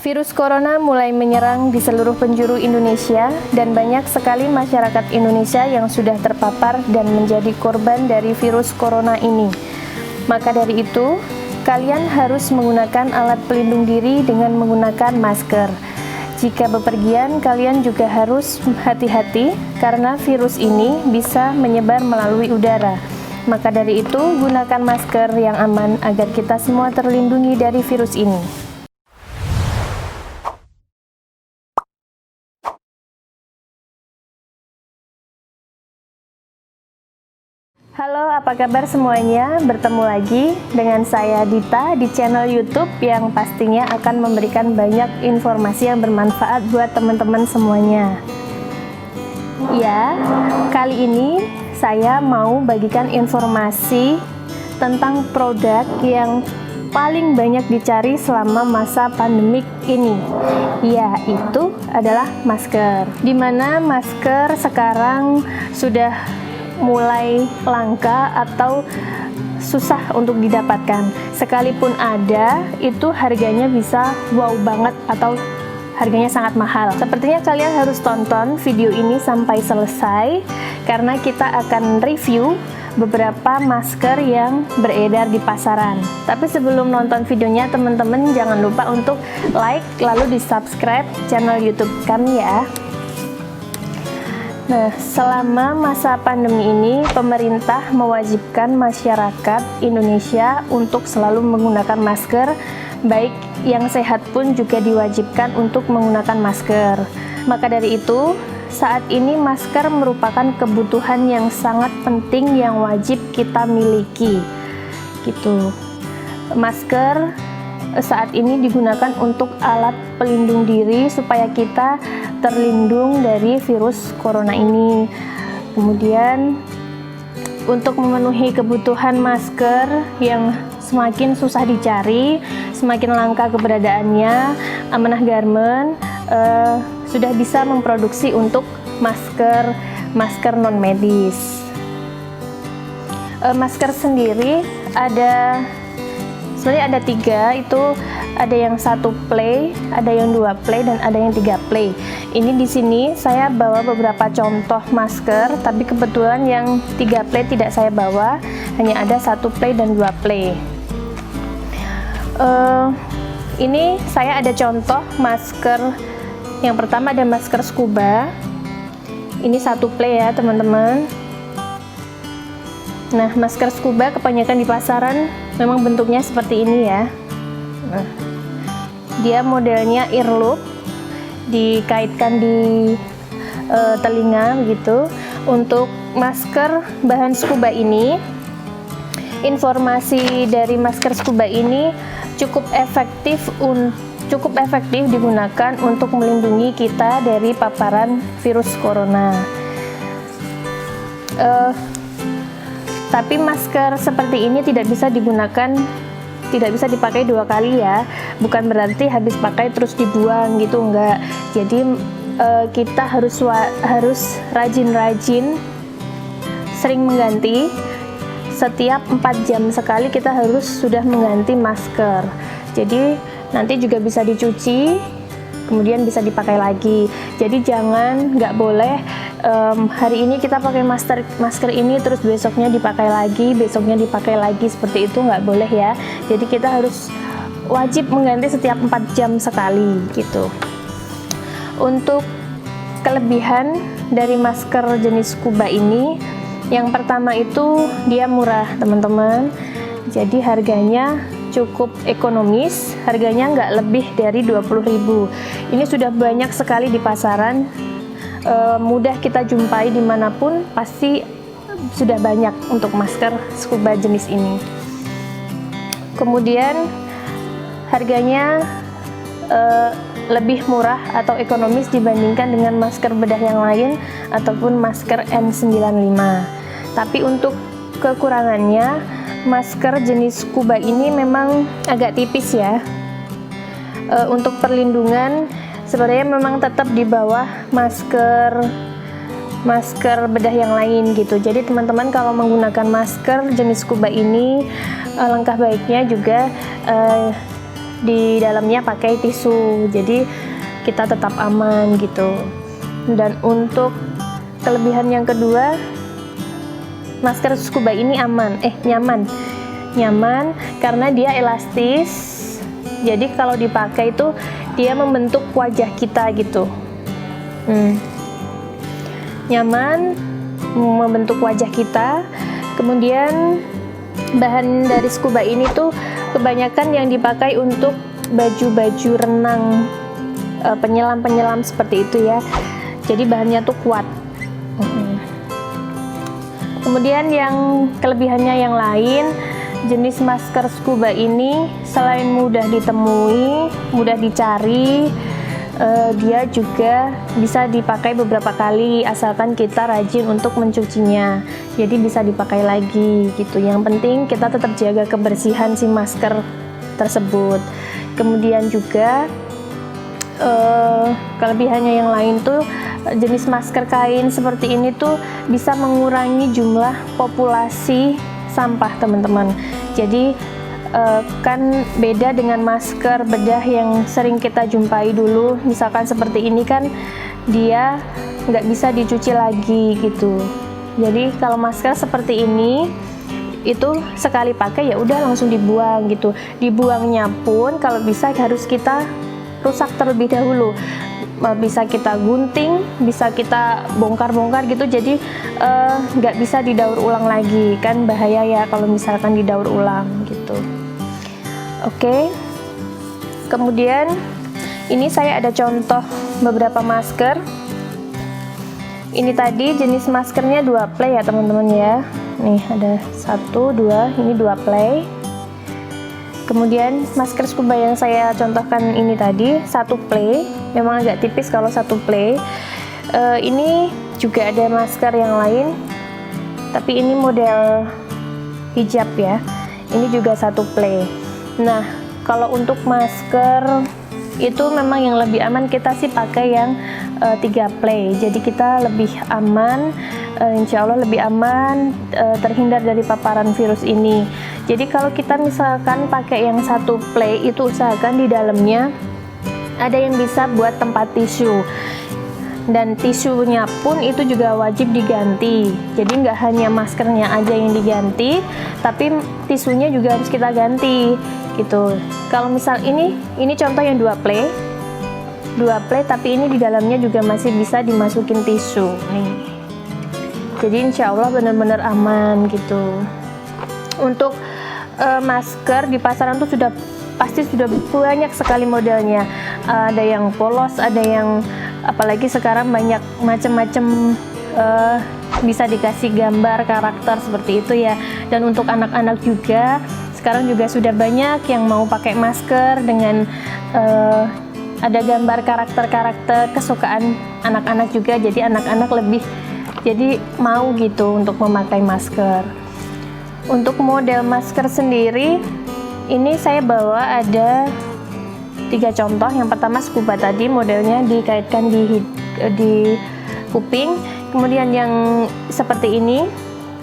Virus corona mulai menyerang di seluruh penjuru Indonesia dan banyak sekali masyarakat Indonesia yang sudah terpapar dan menjadi korban dari virus corona ini. Maka dari itu, kalian harus menggunakan alat pelindung diri dengan menggunakan masker. Jika bepergian, kalian juga harus hati-hati karena virus ini bisa menyebar melalui udara. Maka dari itu, gunakan masker yang aman agar kita semua terlindungi dari virus ini. Halo, apa kabar semuanya? Bertemu lagi dengan saya Dita di channel YouTube yang pastinya akan memberikan banyak informasi yang bermanfaat buat teman-teman semuanya. Ya, kali ini saya mau bagikan informasi tentang produk yang paling banyak dicari selama masa pandemik ini, yaitu adalah masker. Dimana masker sekarang sudah mulai langka atau susah untuk didapatkan. Sekalipun ada, itu harganya bisa wow banget atau harganya sangat mahal. Sepertinya kalian harus tonton video ini sampai selesai karena kita akan review beberapa masker yang beredar di pasaran. Tapi sebelum nonton videonya, teman-teman jangan lupa untuk like lalu di subscribe channel YouTube kami ya. Nah, selama masa pandemi ini, pemerintah mewajibkan masyarakat Indonesia untuk selalu menggunakan masker, baik yang sehat pun juga diwajibkan untuk menggunakan masker. Maka dari itu, saat ini masker merupakan kebutuhan yang sangat penting yang wajib kita miliki. Gitu. Masker saat ini digunakan untuk alat pelindung diri supaya kita terlindung dari virus corona ini. Kemudian untuk memenuhi kebutuhan masker yang semakin susah dicari, semakin langka keberadaannya, Amanah Garment sudah bisa memproduksi untuk masker non medis. Masker sendiri sebenarnya ada 3, itu ada yang 1 play, ada yang 2 play, dan ada yang 3 play. Ini di sini saya bawa beberapa contoh masker, tapi kebetulan yang 3 play tidak saya bawa, hanya ada 1 play dan 2 play. Ini saya ada contoh masker. Yang pertama ada masker scuba. Ini 1 play ya teman-teman. Nah, masker scuba kebanyakan di pasaran memang bentuknya seperti ini ya. Nah, dia modelnya earloop, dikaitkan di telinga begitu. Untuk masker bahan scuba ini, informasi dari masker scuba ini cukup efektif digunakan untuk melindungi kita dari paparan virus corona. Tapi masker seperti ini tidak bisa dipakai 2 kali ya. Bukan berarti habis pakai terus dibuang gitu, enggak. Jadi kita harus rajin-rajin sering mengganti. Setiap 4 jam sekali kita harus sudah mengganti masker. Jadi nanti juga bisa dicuci, kemudian bisa dipakai lagi. Jadi nggak boleh hari ini kita pakai masker ini terus besoknya dipakai lagi, seperti itu nggak boleh ya. Jadi kita harus wajib mengganti setiap 4 jam sekali gitu. Untuk kelebihan dari masker jenis scuba ini, yang pertama itu dia murah teman-teman. Jadi harganya cukup ekonomis, harganya nggak lebih dari 20.000. Ini sudah banyak sekali di pasaran, mudah kita jumpai dimanapun, pasti sudah banyak untuk masker scuba jenis ini. Kemudian harganya lebih murah atau ekonomis dibandingkan dengan masker bedah yang lain ataupun masker N95. Tapi untuk kekurangannya, masker jenis scuba ini memang agak tipis ya. Untuk perlindungan sebenarnya memang tetap di bawah masker bedah yang lain gitu. Jadi teman-teman kalau menggunakan masker jenis scuba ini, langkah baiknya juga di dalamnya pakai tisu, jadi kita tetap aman gitu. Dan untuk kelebihan yang kedua, masker scuba ini nyaman karena dia elastis. Jadi kalau dipakai itu dia membentuk wajah kita gitu. Nyaman membentuk wajah kita. Kemudian bahan dari scuba ini tuh kebanyakan yang dipakai untuk baju-baju renang, penyelam seperti itu ya. Jadi bahannya tuh kuat. Kemudian yang kelebihannya yang lain, jenis masker scuba ini selain mudah ditemui, mudah dicari, dia juga bisa dipakai beberapa kali asalkan kita rajin untuk mencucinya. Jadi bisa dipakai lagi gitu. Yang penting kita tetap jaga kebersihan si masker tersebut. Kemudian juga kelebihannya yang lain tuh, jenis masker kain seperti ini tuh bisa mengurangi jumlah populasi sampah teman-teman. Jadi kan beda dengan masker bedah yang sering kita jumpai dulu, misalkan seperti ini kan dia nggak bisa dicuci lagi gitu. Jadi kalau masker seperti ini itu sekali pakai ya udah langsung dibuang gitu. Dibuangnya pun kalau bisa harus kita rusak terlebih dahulu, bisa kita gunting, bisa kita bongkar-bongkar gitu. Jadi nggak bisa didaur ulang lagi, kan bahaya ya kalau misalkan didaur ulang gitu. Oke, kemudian ini saya ada contoh beberapa masker. Ini tadi jenis maskernya 2 play ya teman-teman ya. Nih ada 1, 2, ini 2 play. Kemudian masker scuba yang saya contohkan ini tadi 1 play, memang agak tipis kalau 1 play. Ini juga ada masker yang lain, tapi ini model hijab ya. Ini juga 1 play. Nah, kalau untuk masker itu memang yang lebih aman kita sih pakai yang 3 play. Jadi kita lebih aman, insya Allah lebih aman, terhindar dari paparan virus ini. Jadi kalau kita misalkan pakai yang 1 play itu usahakan di dalamnya ada yang bisa buat tempat tisu. Dan tisunya pun itu juga wajib diganti. Jadi nggak hanya maskernya aja yang diganti, tapi tisunya juga harus kita ganti gitu. Kalau misal ini contoh yang 2 play tapi ini di dalamnya juga masih bisa dimasukin tisu nih. Jadi insya Allah benar-benar aman gitu. Untuk masker di pasaran tuh pasti sudah banyak sekali modelnya. Ada yang polos, ada yang apalagi sekarang banyak macam-macam, bisa dikasih gambar karakter seperti itu ya. Dan untuk anak-anak juga sekarang juga sudah banyak yang mau pakai masker dengan ada gambar karakter-karakter kesukaan anak-anak juga. Jadi anak-anak lebih mau gitu untuk memakai masker. Untuk model masker sendiri ini saya bawa ada 3 contoh. Yang pertama scuba tadi, modelnya dikaitkan di kuping. Kemudian yang seperti ini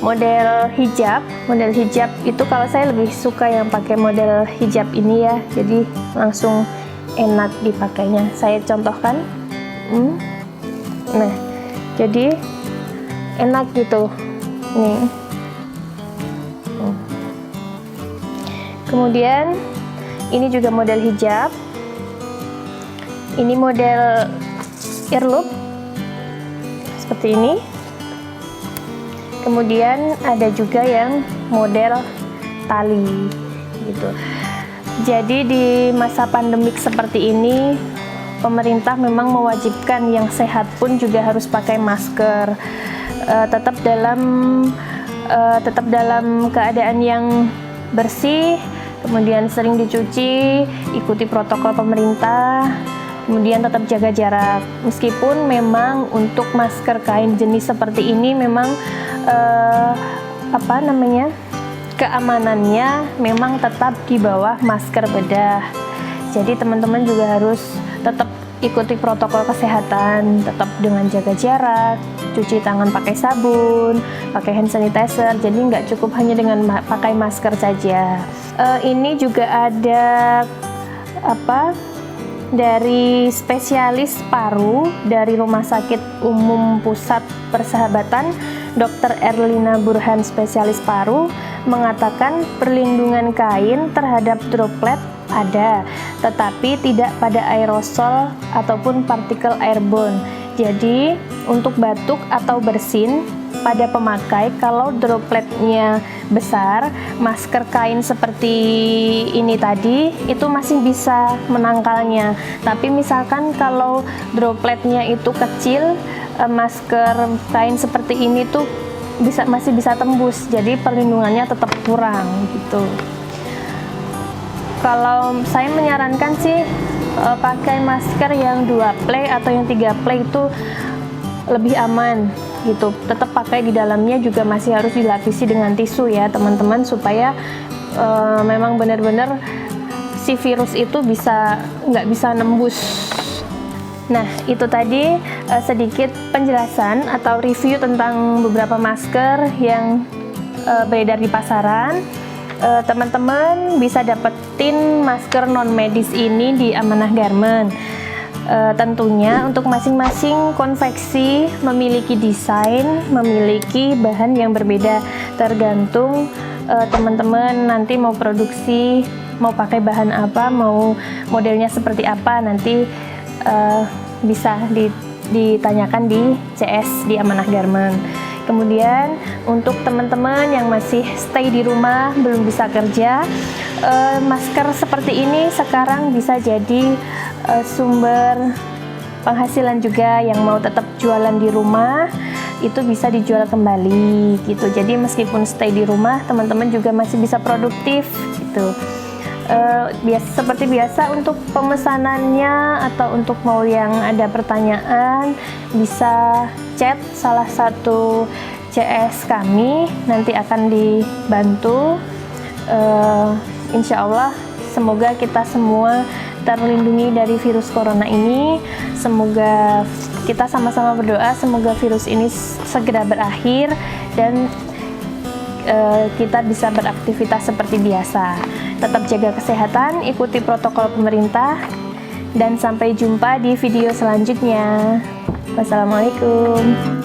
model hijab. Model hijab itu kalau saya lebih suka yang pakai model hijab ini ya, jadi langsung enak dipakainya. Saya contohkan. Nah, jadi enak gitu nih. Kemudian ini juga model hijab. Ini model earlobe seperti ini. Kemudian ada juga yang model tali gitu. Jadi di masa pandemik seperti ini pemerintah memang mewajibkan yang sehat pun juga harus pakai masker. Tetap dalam keadaan yang bersih, kemudian sering dicuci, ikuti protokol pemerintah, kemudian tetap jaga jarak. Meskipun memang untuk masker kain jenis seperti ini memang keamanannya memang tetap di bawah masker bedah. Jadi teman-teman juga harus tetap ikuti protokol kesehatan, tetap dengan jaga jarak, cuci tangan pakai sabun, pakai hand sanitizer. Jadi nggak cukup hanya dengan pakai masker saja. Ini juga ada dari spesialis paru dari Rumah Sakit Umum Pusat Persahabatan, Dr. Erlina Burhan, spesialis paru, mengatakan perlindungan kain terhadap droplet ada, tetapi tidak pada aerosol ataupun partikel airborne. Jadi, untuk batuk atau bersin pada pemakai, kalau dropletnya besar, masker kain seperti ini tadi itu masih bisa menangkalnya. Tapi misalkan kalau dropletnya itu kecil, masker kain seperti ini tuh masih bisa tembus. Jadi perlindungannya tetap kurang gitu. Kalau saya menyarankan sih pakai masker yang 2 play atau yang 3 play itu lebih aman gitu. Tetap pakai di dalamnya juga masih harus dilapisi dengan tisu ya teman-teman, supaya memang benar-benar si virus itu nggak bisa nembus. Nah, itu tadi sedikit penjelasan atau review tentang beberapa masker yang beredar di pasaran. Teman-teman bisa dapetin masker non medis ini di Amanah Garment. Tentunya untuk masing-masing konveksi memiliki desain, memiliki bahan yang berbeda, tergantung teman-teman nanti mau produksi, mau pakai bahan apa, mau modelnya seperti apa, nanti bisa ditanyakan di CS di Amanah Garment. Kemudian untuk teman-teman yang masih stay di rumah, belum bisa kerja, masker seperti ini sekarang bisa jadi sumber penghasilan juga. Yang mau tetap jualan di rumah itu bisa dijual kembali gitu. Jadi meskipun stay di rumah, teman-teman juga masih bisa produktif gitu. Seperti biasa untuk pemesanannya atau untuk mau yang ada pertanyaan bisa chat salah satu CS kami, nanti akan dibantu. Insya Allah semoga kita semua terlindungi dari virus corona ini. Semoga kita sama-sama berdoa semoga virus ini segera berakhir dan kita bisa beraktivitas seperti biasa. Tetap jaga kesehatan, ikuti protokol pemerintah, dan sampai jumpa di video selanjutnya. Wassalamualaikum.